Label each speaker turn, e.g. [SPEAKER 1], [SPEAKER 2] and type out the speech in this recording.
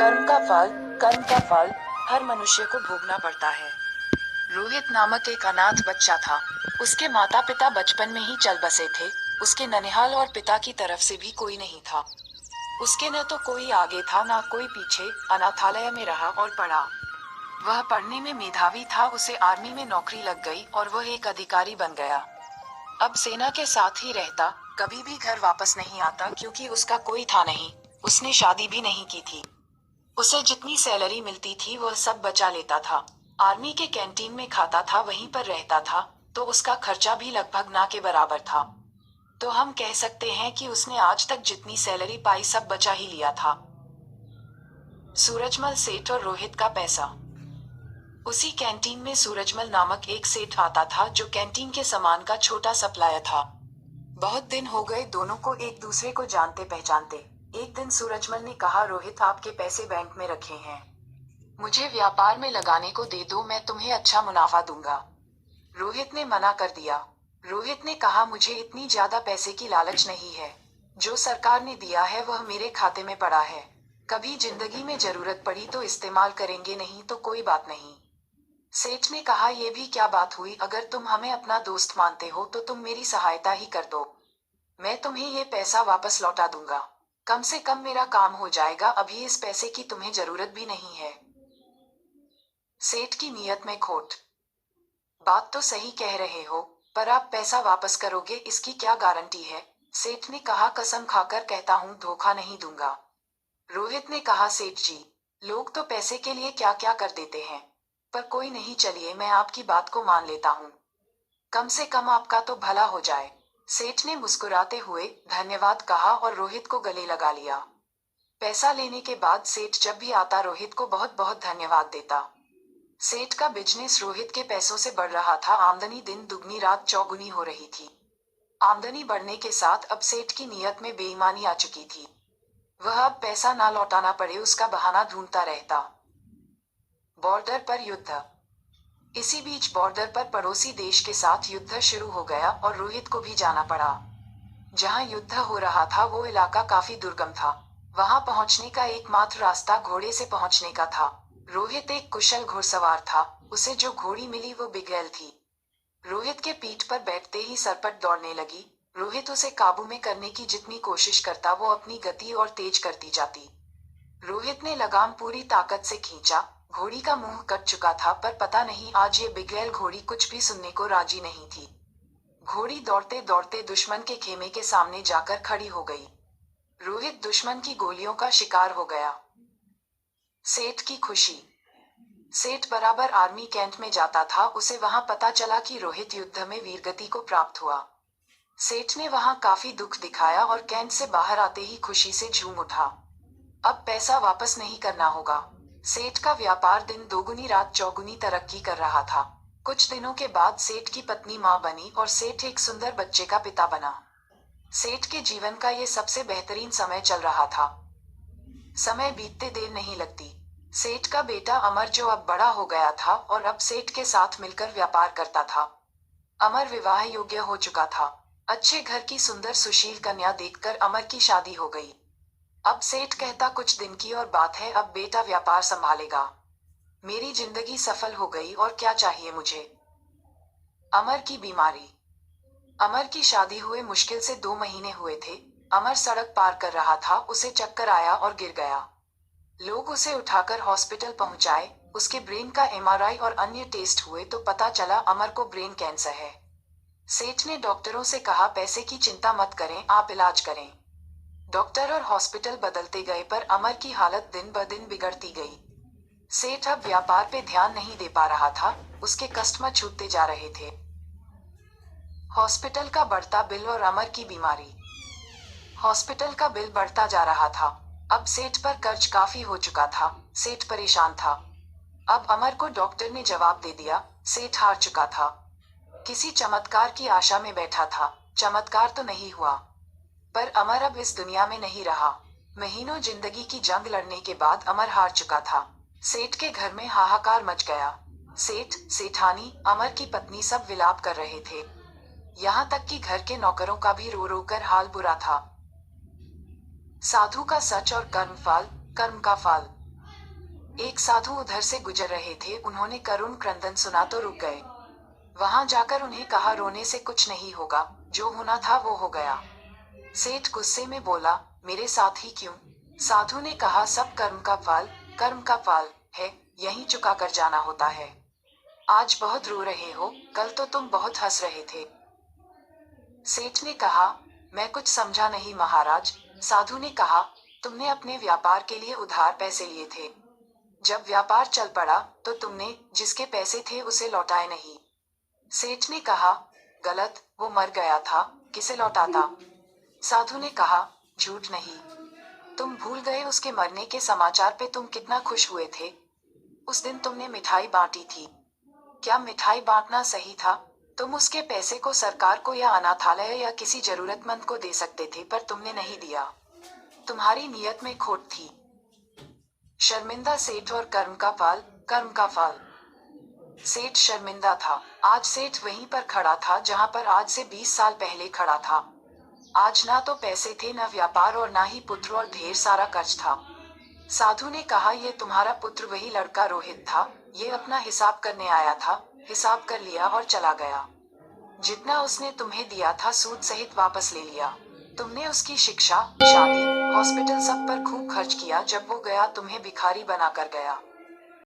[SPEAKER 1] कर्म का फल हर मनुष्य को भोगना पड़ता है। रोहित नामक एक अनाथ बच्चा था। उसके माता पिता बचपन में ही चल बसे थे। उसके ननिहाल और पिता की तरफ से भी कोई नहीं था। उसके न तो कोई आगे था न कोई पीछे। अनाथालय में रहा और पढ़ा। वह पढ़ने में मेधावी था। उसे आर्मी में नौकरी लग गई और वह एक अधिकारी बन गया। अब सेना के साथ ही रहता, कभी भी घर वापस नहीं आता क्योंकि उसका कोई था नहीं। उसने शादी भी नहीं की थी। उसे जितनी सैलरी मिलती थी वह सब बचा लेता था। आर्मी के कैंटीन में खाता था, वहीं पर रहता था, तो उसका खर्चा भी लगभग ना के बराबर था। तो हम कह सकते हैं कि उसने आज तक जितनी सैलरी पाई सब बचा ही लिया था। सूरजमल सेठ और रोहित का पैसा। उसी कैंटीन में सूरजमल नामक एक सेठ आता था जो कैंटीन के सामान का छोटा सप्लायर था। बहुत दिन हो गए दोनों को एक दूसरे को जानते पहचानते। एक दिन सूरजमल ने कहा, रोहित आपके पैसे बैंक में रखे हैं, मुझे व्यापार में लगाने को दे दो, मैं तुम्हें अच्छा मुनाफा दूंगा। रोहित ने मना कर दिया। रोहित ने कहा, मुझे इतनी ज्यादा पैसे की लालच नहीं है। जो सरकार ने दिया है वह मेरे खाते में पड़ा है। कभी जिंदगी में जरूरत पड़ी तो इस्तेमाल करेंगे, नहीं तो कोई बात नहीं। सेठ ने कहा, यह भी क्या बात हुई, अगर तुम हमें अपना दोस्त मानते हो तो तुम मेरी सहायता ही कर दो। मैं तुम्हें ये पैसा वापस लौटा दूंगा। कम से कम मेरा काम हो जाएगा, अभी इस पैसे की तुम्हें जरूरत भी नहीं है। सेठ की नीयत में खोट। बात तो सही कह रहे हो, पर आप पैसा वापस करोगे इसकी क्या गारंटी है? सेठ ने कहा, कसम खाकर कहता हूँ धोखा नहीं दूंगा। रोहित ने कहा, सेठ जी, लोग तो पैसे के लिए क्या क्या कर देते हैं, पर कोई नहीं, चलिए मैं आपकी बात को मान लेता हूँ। कम से कम आपका तो भला हो जाए। सेठ ने मुस्कुराते हुए धन्यवाद कहा और रोहित को गले लगा लिया। पैसा लेने के बाद सेठ जब भी आता रोहित को बहुत बहुत धन्यवाद देता। सेठ का बिजनेस रोहित के पैसों से बढ़ रहा था। आमदनी दिन दुगनी रात चौगुनी हो रही थी। आमदनी बढ़ने के साथ अब सेठ की नीयत में बेईमानी आ चुकी थी। वह अब पैसा ना लौटाना पड़े उसका बहाना ढूंढता रहता। बॉर्डर पर युद्ध। इसी बीच बॉर्डर पर पड़ोसी देश के साथ युद्ध शुरू हो गया और रोहित को भी जाना पड़ा। जहां युद्ध हो रहा था वो इलाका काफी दुर्गम था। वहां पहुंचने का एकमात्र रास्ता घोड़े से पहुंचने का था। रोहित एक कुशल घुड़सवार था। उसे जो घोड़ी मिली वो बिगैल थी। रोहित के पीठ पर बैठते ही सरपट दौड़ने लगी। रोहित उसे काबू में करने की जितनी कोशिश करता वो अपनी गति और तेज करती जाती। रोहित ने लगाम पूरी ताकत से खींचा। घोड़ी का मुंह कट चुका था, पर पता नहीं आज ये बिगैल घोड़ी कुछ भी सुनने को राजी नहीं थी। घोड़ी दौड़ते दौड़ते दुश्मन के खेमे के सामने जाकर खड़ी हो गई। रोहित दुश्मन की गोलियों का शिकार हो गया। सेठ की खुशी। सेठ बराबर आर्मी कैंट में जाता था। उसे वहां पता चला कि रोहित युद्ध में वीरगति को प्राप्त हुआ। सेठ ने वहां काफी दुख दिखाया और कैंट से बाहर आते ही खुशी से झूम उठा। अब पैसा वापस नहीं करना होगा। सेठ का व्यापार दिन दोगुनी रात चौगुनी तरक्की कर रहा था। कुछ दिनों के बाद सेठ की पत्नी मां बनी और सेठ एक सुंदर बच्चे का पिता बना। सेठ के जीवन का ये सबसे बेहतरीन समय चल रहा था। समय बीतते देर नहीं लगती। सेठ का बेटा अमर, जो अब बड़ा हो गया था और अब सेठ के साथ मिलकर व्यापार करता था। अमर विवाह योग्य हो चुका था। अच्छे घर की सुंदर सुशील कन्या देखकर अमर की शादी हो गई। अब सेठ कहता, कुछ दिन की और बात है, अब बेटा व्यापार संभालेगा। मेरी जिंदगी सफल हो गई और क्या चाहिए मुझे। अमर की बीमारी। अमर की शादी हुए मुश्किल से 2 महीने हुए थे। अमर सड़क पार कर रहा था, उसे चक्कर आया और गिर गया। लोग उसे उठाकर हॉस्पिटल पहुंचाए। उसके ब्रेन का एमआरआई और अन्य टेस्ट हुए तो पता चला अमर को ब्रेन कैंसर है। सेठ ने डॉक्टरों से कहा, पैसे की चिंता मत करें, आप इलाज करें। डॉक्टर और हॉस्पिटल बदलते गए पर अमर की हालत दिन ब दिन बिगड़ती गई। सेठ अब व्यापार पे ध्यान नहीं दे पा रहा था। उसके कस्टमर छूटते जा रहे थे। हॉस्पिटल का बढ़ता बिल और अमर की बीमारी। हॉस्पिटल का बिल बढ़ता जा रहा था। अब सेठ पर कर्ज काफी हो चुका था। सेठ परेशान था। अब अमर को डॉक्टर ने जवाब दे दिया। सेठ हार चुका था। किसी चमत्कार की आशा में बैठा था। चमत्कार तो नहीं हुआ, पर अमर अब इस दुनिया में नहीं रहा। महीनों जिंदगी की जंग लड़ने के बाद अमर हार चुका था। सेठ के घर में हाहाकार मच गया। सेठ, सेठानी, अमर की पत्नी सब विलाप कर रहे थे। यहाँ तक कि घर के नौकरों का भी रो रो कर हाल बुरा था। साधु का सच और कर्म का फल। एक साधु उधर से गुजर रहे थे, उन्होंने करुण क्रंदन सुना तो रुक गए। वहां जाकर उन्हें कहा, रोने से कुछ नहीं होगा, जो होना था वो हो गया। सेठ गुस्से में बोला, मेरे साथ ही क्यों? साधु ने कहा, सब कर्म का फल है, यहीं चुका कर जाना होता है। आज बहुत रो रहे हो, कल तो तुम बहुत हंस रहे थे। सेठ ने कहा, मैं कुछ समझा नहीं महाराज। साधु ने कहा, तुमने अपने व्यापार के लिए उधार पैसे लिए थे। जब व्यापार चल पड़ा तो तुमने जिसके पैसे थे उसे लौटाए नहीं। सेठ ने कहा, गलत, वो मर गया था, किसे लौटाता? साधु ने कहा, झूठ नहीं, तुम भूल गए उसके मरने के समाचार पे तुम कितना खुश हुए थे। उस दिन तुमने मिठाई बांटी थी। क्या मिठाई बांटना सही था? तुम उसके पैसे को सरकार को या अनाथालय या किसी जरूरतमंद को दे सकते थे, पर तुमने नहीं दिया। तुम्हारी नीयत में खोट थी। शर्मिंदा सेठ और कर्म का फल। सेठ शर्मिंदा था। आज सेठ वहीं पर खड़ा था जहां पर आज से 20 साल पहले खड़ा था। आज ना तो पैसे थे, न व्यापार और ना ही पुत्र, और ढेर सारा कर्ज था। साधु ने कहा, ये तुम्हारा पुत्र वही लड़का रोहित था, ये अपना हिसाब करने आया था, हिसाब कर लिया और चला गया। जितना उसने तुम्हें दिया था सूद सहित वापस ले लिया। तुमने उसकी शिक्षा, शादी, हॉस्पिटल सब पर खूब खर्च किया। जब वो गया तुम्हें भिखारी बनाकर गया।